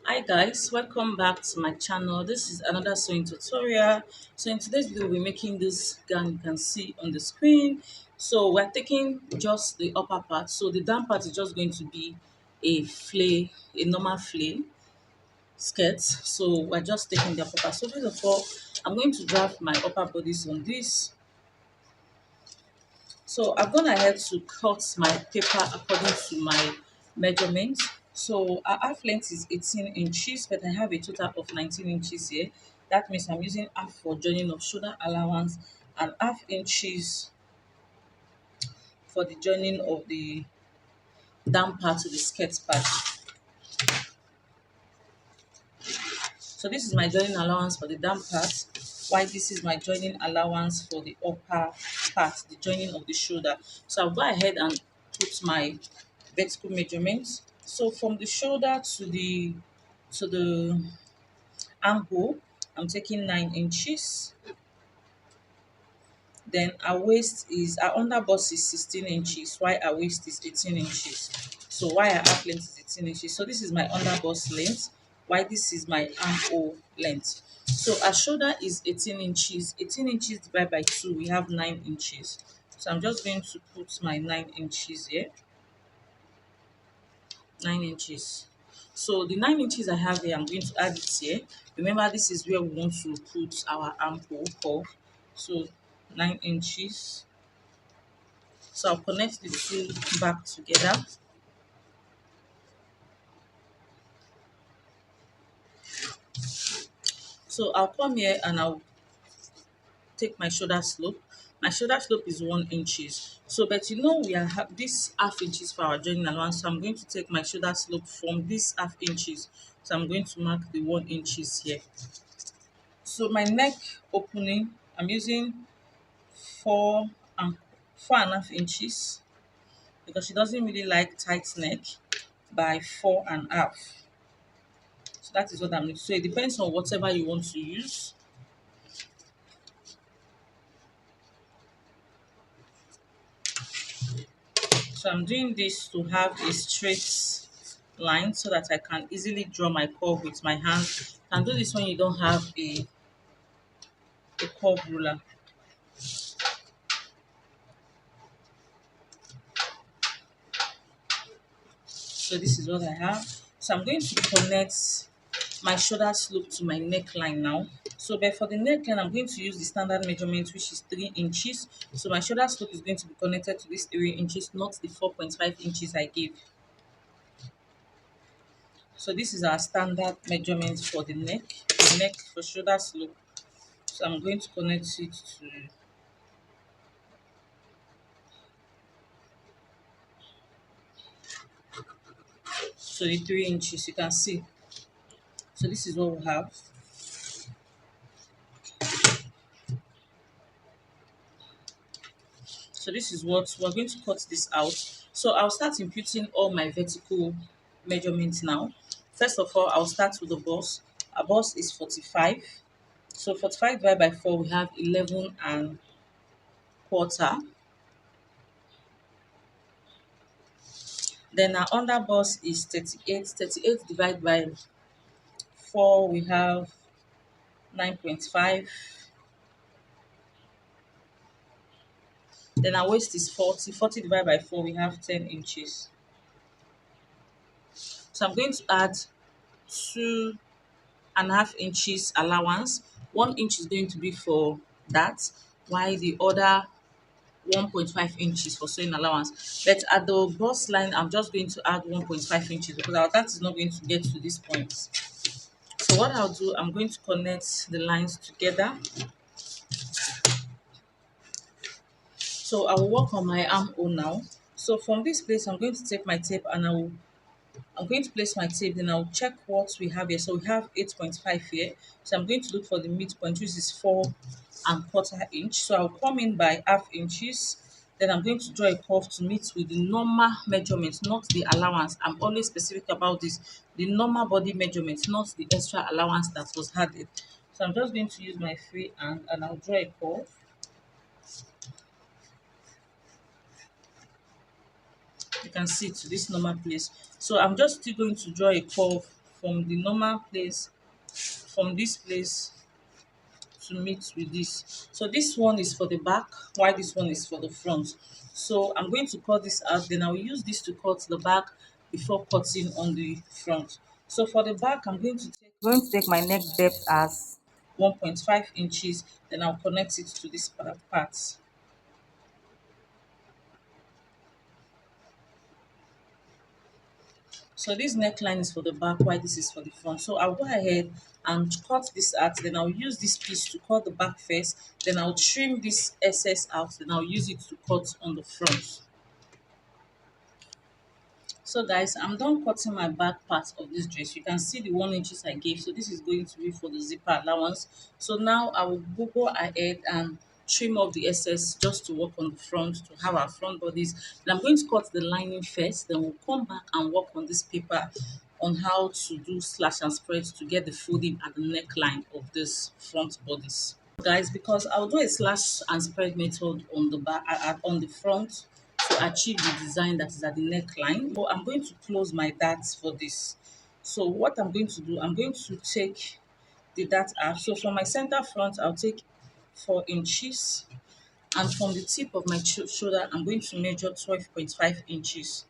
Hi guys, welcome back to my channel. This is another sewing tutorial. So in today's video, we'll be making this gown you can see on the screen. So we're taking just the upper part. So the down part is just going to be a flay, a normal flay skirt. So we're just taking the upper part. So first of all, I'm going to draft my upper bodice on this. So I've gone ahead to cut my paper according to my measurement. So our half length is 18 inches, but I have a total of 19 inches here. That means I'm using half for joining of shoulder allowance and half inches for the joining of the down part to the skirt part. So this is my joining allowance for the down part, while this is my joining allowance for the upper part, the joining of the shoulder. So I'll go ahead and put my vertical measurements. So from the shoulder to the armhole, I'm taking 9 inches. Then our waist is our under bust is 16 inches, while our waist is 18 inches. So while our half length is 18 inches. So this is my under bust length, while this is my armhole length. So our shoulder is 18 inches. 18 inches divided by 2, we have 9 inches. So I'm just going to put my 9 inches here. 9 inches. So the 9 inches I have here, I'm going to add it here. Remember, this is where we want to put our armhole curve. So 9 inches. So I'll connect the two back together. So I'll come here and I'll take my shoulder slope. My shoulder slope is 1 inches. So, but you know we are this half inches for our joining allowance. So I'm going to take my shoulder slope from this half inches. So I'm going to mark the 1 inches here. So my neck opening, I'm using 4 and 4.5 inches because she doesn't really like tight neck by 4.5. So that is what I'm doing. So it depends on whatever you want to use. So I'm doing this to have a straight line so that I can easily draw my curve with my hand. You can do this when you don't have a curve ruler. So this is what I have. So I'm going to connect my shoulder slope to my neckline now. So but for the neckline, I'm going to use the standard measurement, which is 3 inches. So my shoulder slope is going to be connected to this 3 inches, not the 4.5 inches I gave. So this is our standard measurement for the neck for shoulder slope. So I'm going to connect it to the 3 inches. You can see. So this is what we have. So this is what we're going to cut this out. So I'll start imputing all my vertical measurements now. First of all, I'll start with the bust. Our bust is 45. So 45 divided by 4, we have 11.25. Then our under bust is 38. 38 divided by 4, we have 9.5. Then our waist is 40. 40 divided by 4, we have 10 inches. So I'm going to add 2.5 inches allowance. 1 inch is going to be for that, while the other 1.5 inches for sewing allowance. But at the bust line, I'm just going to add 1.5 inches because our that is not going to get to this point. So what I'll do, I'm going to connect the lines together. So I will work on my armhole now. So from this place, I'm going to take my tape and I'm going to place my tape, then I'll check what we have here. So we have 8.5 here. So I'm going to look for the midpoint, which is 4.25 inch. So I'll come in by half inches. Then I'm going to draw a curve to meet with the normal measurement, not the allowance. I'm always specific about this. The normal body measurement, not the extra allowance that was added. So I'm just going to use my free hand and I'll draw a curve. You can see to this normal place. So I'm just still going to draw a curve from the normal place, from this place to meet with this. So this one is for the back, while this one is for the front. So I'm going to cut this out, then I'll use this to cut the back before cutting on the front. So for the back, I'm going to take my neck depth as 1.5 inches, then I'll connect it to this part. So this neckline is for the back, while this is for the front. So I'll go ahead and cut this out, then I'll use this piece to cut the back first, then I'll trim this excess out, then I'll use it to cut on the front. So guys, I'm done cutting my back part of this dress. You can see the 1 inches I gave. So this is going to be for the zipper allowance. So now I will go ahead and trim off the excess just to work on the front, to have our front bodies. And I'm going to cut the lining first. Then we'll come back and work on this paper on how to do slash and spread to get the folding at the neckline of this front bodice. Guys, because I'll do a slash and spread method on the back, on the front, to achieve the design that is at the neckline. So I'm going to close my darts for this. So what I'm going to do, I'm going to take the dart out. So from my center front, I'll take 4 inches, and from the tip of my shoulder, I'm going to measure 12.5 inches.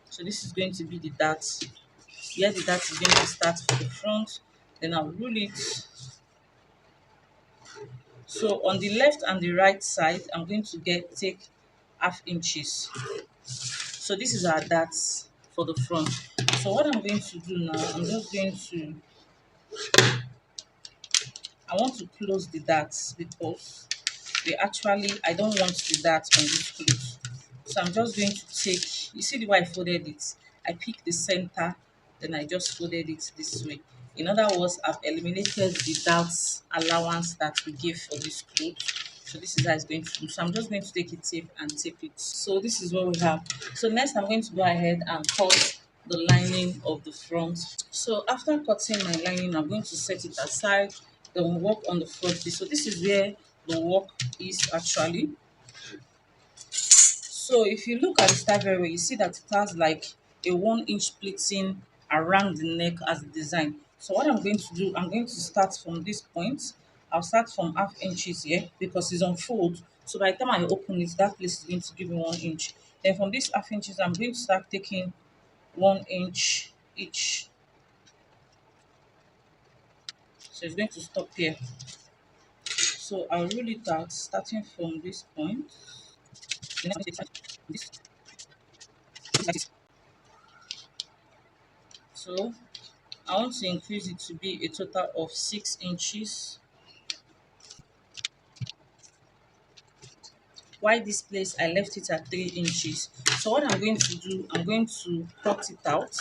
So this is going to be the dart. Here the dart is going to start for the front, then I'll rule it. So on the left and the right side, I'm going to take half inches. So this is our darts for the front. So what I'm going to do now, I want to close the darts because I don't want the darts on this clothes. So I'm just going to take, you see the way I folded it? I picked the center, then I just folded it this way. In other words, I've eliminated the darts allowance that we give for this clothes. So this is how it's going to do. So I'm just going to take a tape and tape it. So this is what we have. So next I'm going to go ahead and cut the lining of the front. So after cutting my lining, I'm going to set it aside, then we'll work on the front piece. So this is where the work is actually. So if you look at the style very well, you see that it has like a 1 inch pleating around the neck as a design. So what I'm going to do, I'm going to start from this point. I'll start from half inches here because it's on fold. So by the time I open it, that place is going to give me 1 inch. Then from this half inches, I'm going to start taking 1 inch each. So it's going to stop here. So I'll rule it out starting from this point. Then I'm going to take this. So I want to increase it to be a total of 6 inches. Why this place I left it at 3 inches. So what I'm going to do, I'm going to cut it out.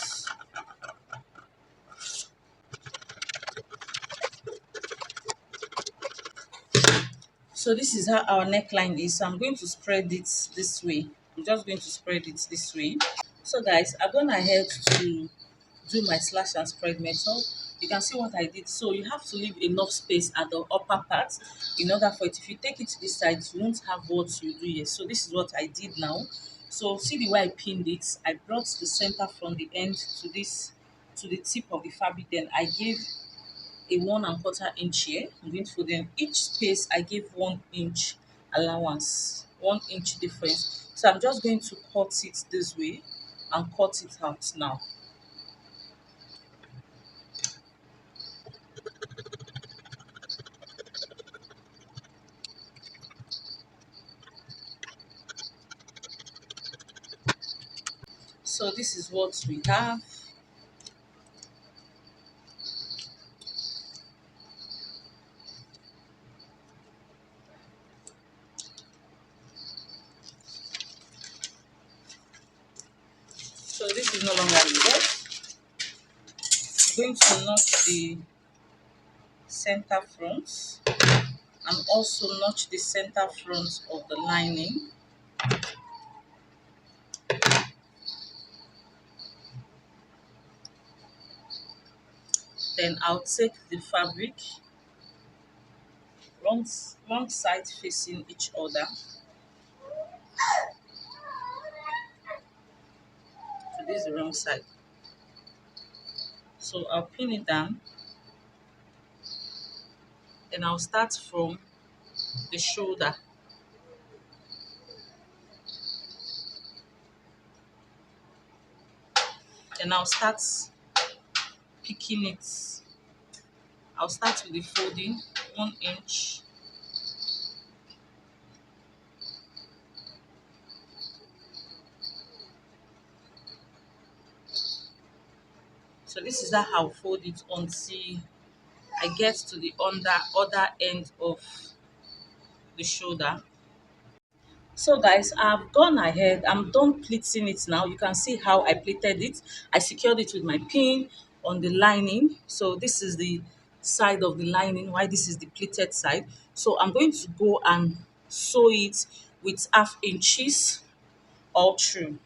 So this is how our neckline is. So I'm going to spread it this way. I'm just going to spread it this way. So guys, I've gone ahead to do my slash and spread method. You can see what I did. So you have to leave enough space at the upper part in order for it. If you take it to this side, you won't have what you do here. So this is what I did now. So see the way I pinned it. I brought the center from the end to the tip of the fabric. Then I gave a 1.25 inch here. I'm going to fold them. Each space I gave 1 inch allowance, 1 inch difference. So I'm just going to cut it this way and cut it out now. So this is what we have. So this is no longer needed. I'm going to notch the center front and also notch the center front of the lining. Then I'll take the fabric, wrong side facing each other. So this is the wrong side. So I'll pin it down, then I'll start from the shoulder. Then I'll start picking it. I'll start with the folding, 1 inch. So this is how I'll fold it until I get to the other end of the shoulder. So guys, I've gone ahead. I'm done pleating it now. You can see how I pleated it. I secured it with my pin on the lining. So this is the side of the lining, while this is the pleated side. So I'm going to go and sew it with 1/2 inches all through.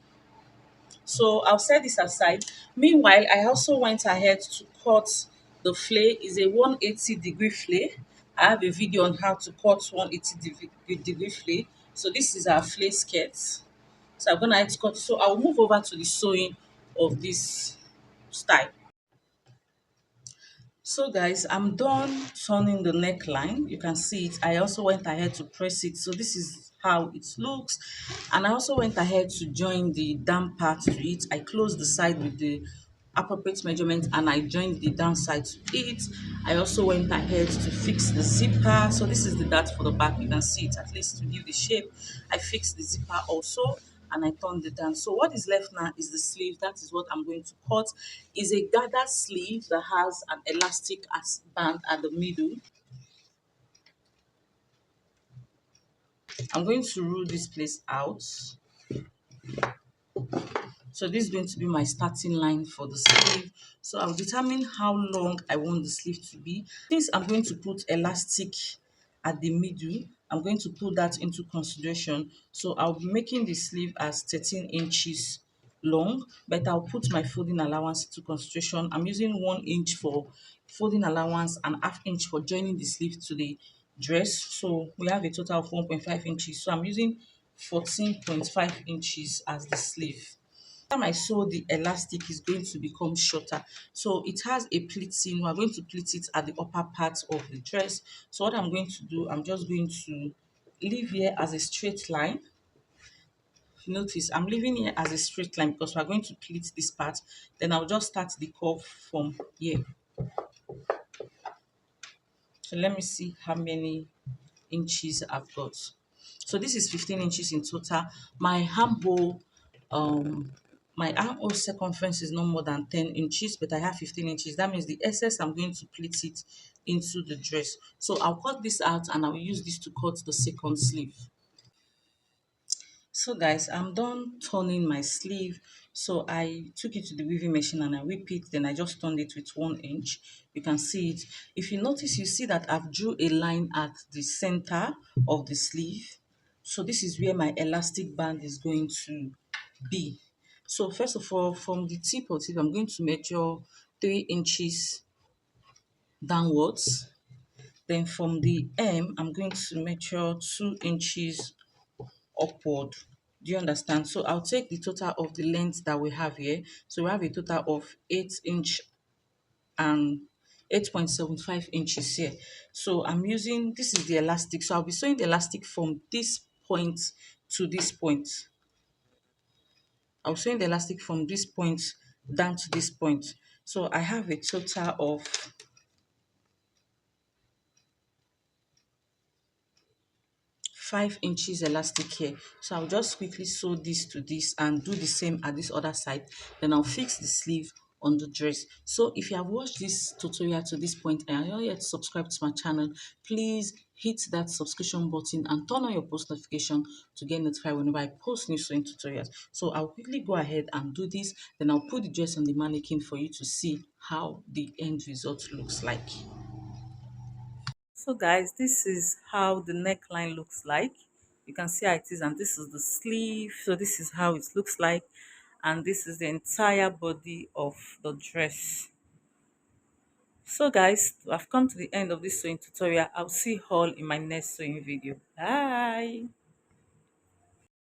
So I'll set this aside. Meanwhile, I also went ahead to cut the flay. Is a 180-degree flay. I have a video on how to cut 180-degree flay. So this is our flay skirt. So I'm gonna cut. So I'll move over to the sewing of this style. So guys, I'm done turning the neckline. You can see it. I also went ahead to press it. So this is how it looks. And I also went ahead to join the down part to it. I closed the side with the appropriate measurement and I joined the down side to it. I also went ahead to fix the zipper. So this is the dart for the back. You can see it, at least to give the shape. I fixed the zipper also and I turned it down. So what is left now is the sleeve. That is what I'm going to cut. Is a gathered sleeve that has an elastic as band at the middle. I'm going to rule this place out. So this is going to be my starting line for the sleeve. So I'll determine how long I want the sleeve to be. Since I'm going to put elastic at the middle, I'm going to put that into consideration. So I'll be making the sleeve as 13 inches long, but I'll put my folding allowance into consideration. I'm using 1 inch for folding allowance and 1/2 inch for joining the sleeve to the dress. So we have a total of 1.5 inches. So I'm using 14.5 inches as the sleeve. Time I sew the elastic is going to become shorter. So it has a pleating. We're going to pleat it at the upper part of the dress. So what I'm going to do, I'm just going to leave here as a straight line. Notice I'm leaving here as a straight line because we're going to pleat this part. Then I'll just start the curve from here. So let me see how many inches I've got. So this is 15 inches in total. My armhole, um, my armhole circumference is no more than 10 inches, but I have 15 inches. That means the excess I'm going to pleat it into the dress. So I'll cut this out and I'll use this to cut the second sleeve. So guys, I'm done turning my sleeve. So I took it to the weaving machine and I whip it. Then I just turned it with 1 inch. You can see it. If you notice, you see that I've drew a line at the center of the sleeve. So this is where my elastic band is going to be. So first of all, from the tip of it, I'm going to measure 3 inches downwards. Then from the M, I'm going to measure 2 inches upward. Do you understand? So I'll take the total of the length that we have here. So we have a total of 8 inch and 8.75 inches here. So I'm using, this is the elastic. So I'll be sewing the elastic from this point to this point. I'll sew the elastic from this point down to this point. So I have a total of 5 inches elastic here. So I'll just quickly sew this to this and do the same at this other side. Then I'll fix the sleeve on the dress. So if you have watched this tutorial to this point and you're not yet subscribed to my channel, please hit that subscription button and turn on your post notification to get notified whenever I post new sewing tutorials. So I'll quickly go ahead and do this. Then I'll put the dress on the mannequin for you to see how the end result looks like. So guys, this is how the neckline looks like. You can see how it is, and this is the sleeve. So this is how it looks like, and this is the entire body of the dress. So guys, I've come to the end of this sewing tutorial. I'll see you all in my next sewing video. Bye.